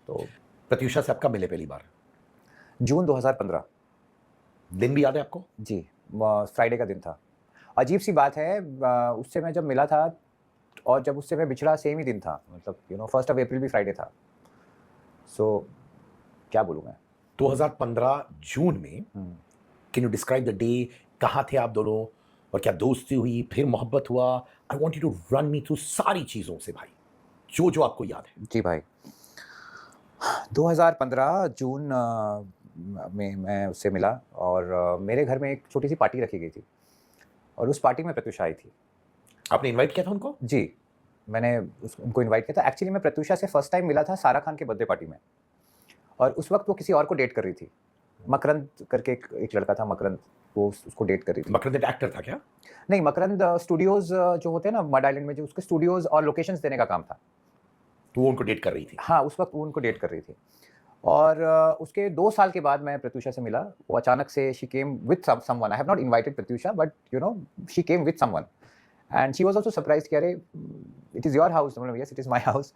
तो प्रत्यूषा से आपका मिले पहली बार? जून 2015। दिन भी याद है आपको? जी, फ्राइडे का दिन था। अजीब सी बात है, उससे मैं जब मिला था और जब उससे मैं बिछड़ा सेम ही दिन था, मतलब फर्स्ट ऑफ अप्रैल भी फ्राइडे था। सो क्या बोलूँ मैं। 2015 जून में can you describe the day? कहाँ थे आप दोनों और क्या दोस्ती हुई, फिर मोहब्बत हुआ? I want you to run me through सारी चीजों से भाई, जो जो आपको याद है। जी भाई, 2015 जून में मैं उससे मिला और मेरे घर में एक छोटी सी पार्टी रखी गई थी और उस पार्टी में प्रत्यूषा आई थी। आपने इनवाइट किया था उनको? जी, मैंने उनको इनवाइट किया था। एक्चुअली मैं प्रत्यूषा से फर्स्ट टाइम मिला था सारा खान के बर्थडे पार्टी में और उस वक्त वो किसी और को डेट कर रही थी। मकरंद करके एक लड़का था, मकरंद, वो उसको डेट कर रही थी। मकरंद एक्टर था क्या? नहीं, मकरंद स्टूडियोज जो होते हैं ना मड आइलैंड में, जो उसके स्टूडियोज और लोकेशंस देने का काम था। तो वो उनको डेट कर रही थी? हाँ, उस वक्त वो उनको डेट कर रही थी। और उसके 2 साल के बाद मैं प्रत्यूषा से मिला। वो अचानक से she came with someone. I have not invited Pratyusha, but she came with someone and she was also surprised कि अरे इट इज़ योर हाउस। मतलब yes, it is my house.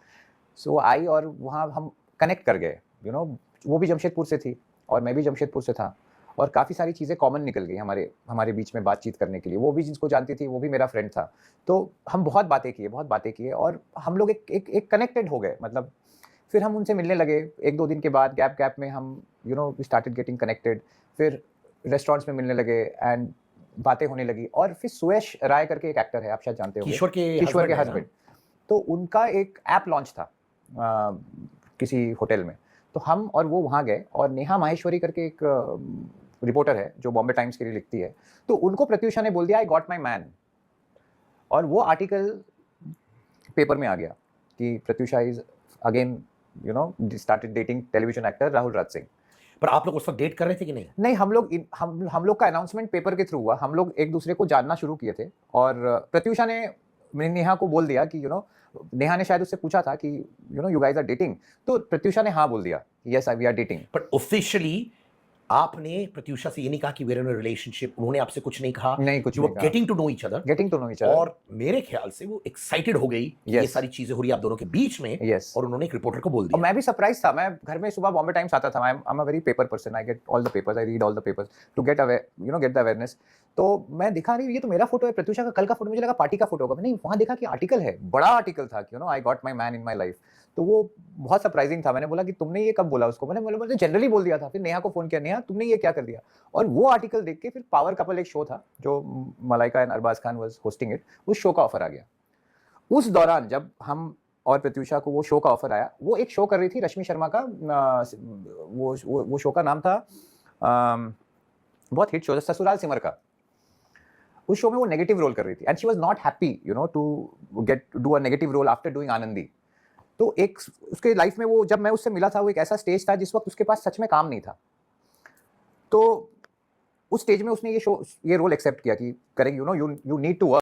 So I और वहाँ हम कनेक्ट कर गए। वो भी जमशेदपुर से थी और मैं भी जमशेदपुर से था और काफ़ी सारी चीज़ें कॉमन निकल गई हमारे हमारे बीच में बातचीत करने के लिए। वो भी जिसको जानती थी, वो भी मेरा फ्रेंड था। तो हम बहुत बातें किए और हम लोग एक कनेक्टेड हो गए। मतलब फिर हम उनसे मिलने लगे 1-2 दिन के बाद, गैप में हम वी स्टार्टेड गेटिंग कनेक्टेड। फिर रेस्टोरेंट्स में मिलने लगे एंड बातें होने लगी। और फिर सुयश राय करके एक एक्टर है, आप शायद जानते होंगे। किशोर के किशोर के husband है ना? हस्बैंड। तो उनका एक ऐप लॉन्च था किसी होटल में। तो हम और वो वहाँ गए और नेहा माहेश्वरी करके एक रिपोर्टर है जो बॉम्बे टाइम्स के लिए लिखती है। तो उनको प्रत्यूषा ने बोल दिया, आई गॉट माई मैन। और वो आर्टिकल पेपर में आ गया कि Pratyusha is again started dating television actor Rahul Raj Singh. पर आप लोग उस वक्त डेट कर रहे थे कि नहीं? नहीं, हम लोग का अनाउंसमेंट पेपर के थ्रू हुआ। हम लोग एक दूसरे को जानना शुरू किए थे और प्रत्यूषा ने नेहा को बोल दिया कि नेहा ने शायद उससे पूछा था कि यू गाइज आर डेटिंग। तो प्रत्यूषा ने हाँ बोल दिया, yes we are dating. But officially आपने प्रत्यूषा से ये नहीं कहा कि we are in a relationship? उन्होंने आपसे कुछ नहीं कहा? नहीं, कुछ यू नहीं वर कहा। Getting to know each other. Getting to know each other. और मेरे ख्याल से वो एक्साइटेड हो गई कि ये Yes. सारी चीजें हो रही है आप दोनों के बीच में। Yes. और उन्होंने एक रिपोर्टर को बोल और दिया। मैं भी सरप्राइज था। मैं घर में सुबह बॉम्बे टाइम्स आता था। I am a very paper person. I get all the papers, I read all the papers to get get the awareness. तो मैं दिखा नहीं, ये तो मेरा फोटो है। प्रत्यूषा का कल का फोटो, मुझे लगा पार्टी का फोटो होगा। नहीं, वहाँ देखा कि आर्टिकल है, बड़ा आर्टिकल था कि I got my man in my life. तो वो बहुत सरप्राइजिंग था। मैंने बोला कि तुमने ये कब बोला उसको? मैंने जनरली बोल दिया था। फिर नेहा को फोन किया, नेहा तुमने ये क्या कर दिया? और वो आर्टिकल देख के फिर पावर कपल एक शो था जो Malaika and Arbaaz Khan was hosting it, उस शो का ऑफर आ गया। उस दौरान जब हम और प्रत्यूषा को वो शो का ऑफर आया, वो एक शो कर रही थी रश्मि शर्मा का। वो शो का नाम था बहुत हिट शो था, ससुराल सिमर का। उस शो में वो नेगेटिव रोल कर रही थी and she was not happy to get do a negative role after doing Anandi. तो एक उसके लाइफ में, वो जब मैं उससे मिला था, वो एक ऐसा स्टेज था जिस वक्त उसके पास सच में काम नहीं था। तो उस स्टेज में उसने ये रोल एक्सेप्ट किया कि करेंगे, यू नीड टू वर्क।